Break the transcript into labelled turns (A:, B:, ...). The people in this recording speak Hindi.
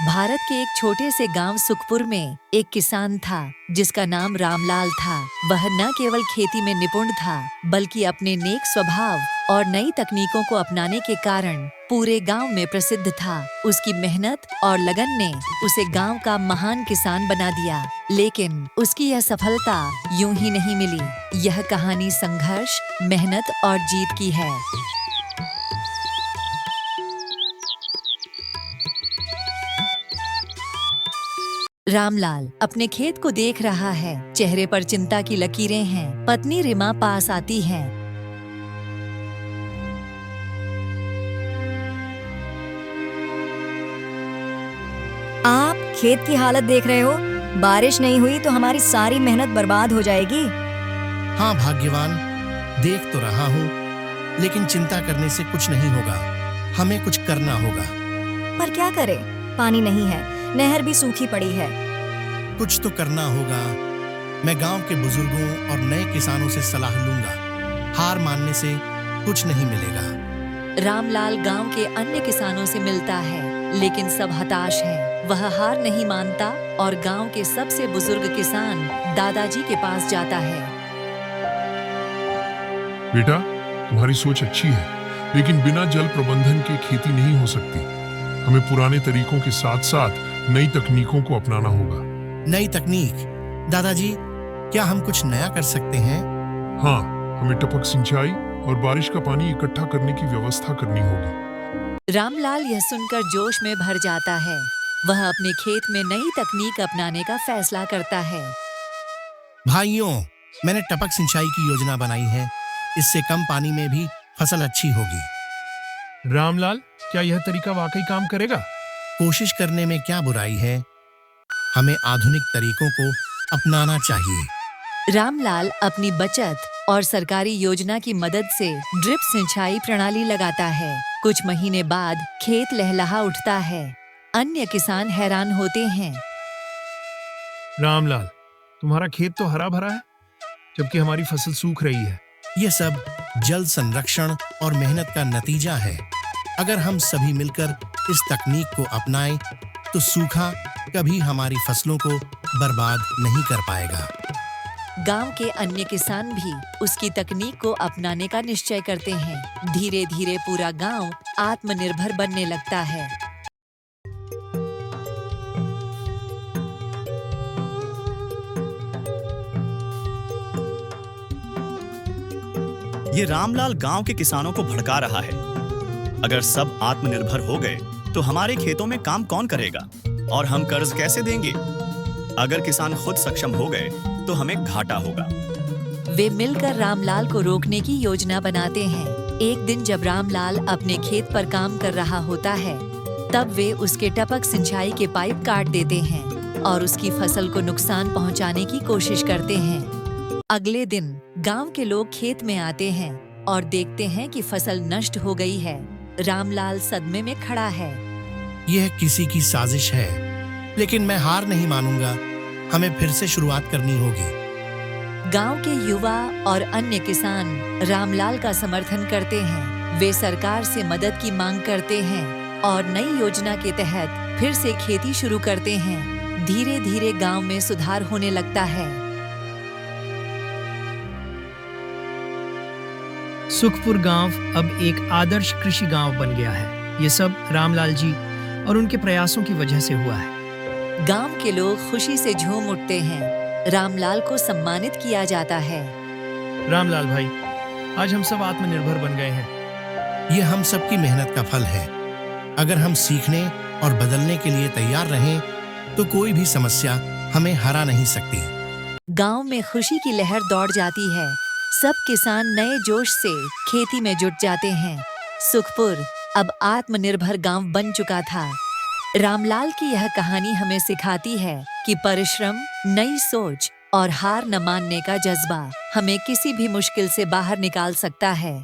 A: भारत के एक छोटे से गांव सुखपुर में एक किसान था जिसका नाम रामलाल था। वह न केवल खेती में निपुण था बल्कि अपने नेक स्वभाव और नई तकनीकों को अपनाने के कारण पूरे गांव में प्रसिद्ध था। उसकी मेहनत और लगन ने उसे गांव का महान किसान बना दिया। लेकिन उसकी यह सफलता यूं ही नहीं मिली। यह कहानी संघर्ष, मेहनत और जीत की है। रामलाल अपने खेत को देख रहा है। चेहरे पर चिंता की लकीरें हैं। पत्नी रीमा पास आती है।
B: आप खेत की हालत देख रहे हो। बारिश नहीं हुई तो हमारी सारी मेहनत बर्बाद हो जाएगी।
C: हाँ भाग्यवान, देख तो रहा हूँ, लेकिन चिंता करने से कुछ नहीं होगा। हमें कुछ करना होगा।
B: पर क्या करें? पानी नहीं है, नहर भी सूखी पड़ी है।
C: कुछ तो करना होगा। मैं गांव के बुजुर्गों और नए किसानों से सलाह लूंगा। हार मानने से कुछ नहीं मिलेगा।
A: रामलाल गांव के अन्य किसानों से मिलता है, लेकिन सब हताश हैं। वह हार नहीं मानता और गांव के सबसे बुजुर्ग किसान दादाजी के पास जाता है।
D: बेटा, तुम्हारी सोच अच्छी है, लेकिन बिना जल प्रबंधन के खेती नहीं हो सकती। हमें पुराने तरीकों के साथ साथ नई तकनीकों को अपनाना होगा।
C: नई तकनीक? दादाजी, क्या हम कुछ नया कर सकते हैं?
D: हाँ, हमें टपक सिंचाई और बारिश का पानी इकट्ठा करने की व्यवस्था करनी होगी।
A: रामलाल यह सुनकर जोश में भर जाता है। वह अपने खेत में नई तकनीक अपनाने का फैसला करता है।
C: भाइयों, मैंने टपक सिंचाई की योजना बनाई है। इससे कम पानी में भी फसल अच्छी होगी।
E: रामलाल, क्या यह तरीका वाकई काम करेगा?
C: कोशिश करने में क्या बुराई है? हमें आधुनिक तरीकों को अपनाना चाहिए।
A: रामलाल अपनी बचत और सरकारी योजना की मदद से ड्रिप सिंचाई प्रणाली लगाता है। कुछ महीने बाद खेत लहलहा उठता है। अन्य किसान हैरान होते हैं।
E: रामलाल, तुम्हारा खेत तो हरा भरा है, जबकि हमारी फसल सूख रही है।
C: ये सब जल संरक्षण और मेहनत का नतीजा है। अगर हम सभी मिलकर इस तकनीक को अपनाएं, तो सूखा कभी हमारी फसलों को बर्बाद नहीं कर पाएगा।
A: गांव के अन्य किसान भी उसकी तकनीक को अपनाने का निश्चय करते हैं। धीरे धीरे पूरा गांव आत्मनिर्भर बनने लगता है।
F: ये रामलाल गांव के किसानों को भड़का रहा है। अगर सब आत्मनिर्भर हो गए तो हमारे खेतों में काम कौन करेगा और हम कर्ज कैसे देंगे? अगर किसान खुद सक्षम हो गए तो हमें घाटा होगा।
A: वे मिलकर रामलाल को रोकने की योजना बनाते हैं। एक दिन जब रामलाल अपने खेत पर काम कर रहा होता है, तब वे उसके टपक सिंचाई के पाइप काट देते हैं और उसकी फसल को नुकसान पहुंचाने की कोशिश करते हैं। अगले दिन गांव के लोग खेत में आते हैं और देखते हैं कि फसल नष्ट हो गई है। रामलाल सदमे में खड़ा है।
C: यह किसी की साजिश है, लेकिन मैं हार नहीं मानूंगा। हमें फिर से शुरुआत करनी होगी।
A: गांव के युवा और अन्य किसान रामलाल का समर्थन करते हैं। वे सरकार से मदद की मांग करते हैं और नई योजना के तहत फिर से खेती शुरू करते हैं। धीरे धीरे गांव में सुधार होने लगता है।
G: सुखपुर गांव अब एक आदर्श कृषि गांव बन गया है। ये सब रामलाल जी और उनके प्रयासों की वजह से हुआ है।
A: गांव के लोग खुशी से झूम उठते हैं। रामलाल को सम्मानित किया जाता है।
E: रामलाल भाई, आज हम सब आत्मनिर्भर बन गए हैं।
C: ये हम सबकी मेहनत का फल है। अगर हम सीखने और बदलने के लिए तैयार रहें, तो कोई भी समस्या हमें हरा नहीं सकती।
A: गांव में खुशी की लहर दौड़ जाती है। सब किसान नए जोश से खेती में जुट जाते हैं। सुखपुर अब आत्मनिर्भर गांव बन चुका था। रामलाल की यह कहानी हमें सिखाती है कि परिश्रम, नई सोच और हार न मानने का जज्बा हमें किसी भी मुश्किल से बाहर निकाल सकता है।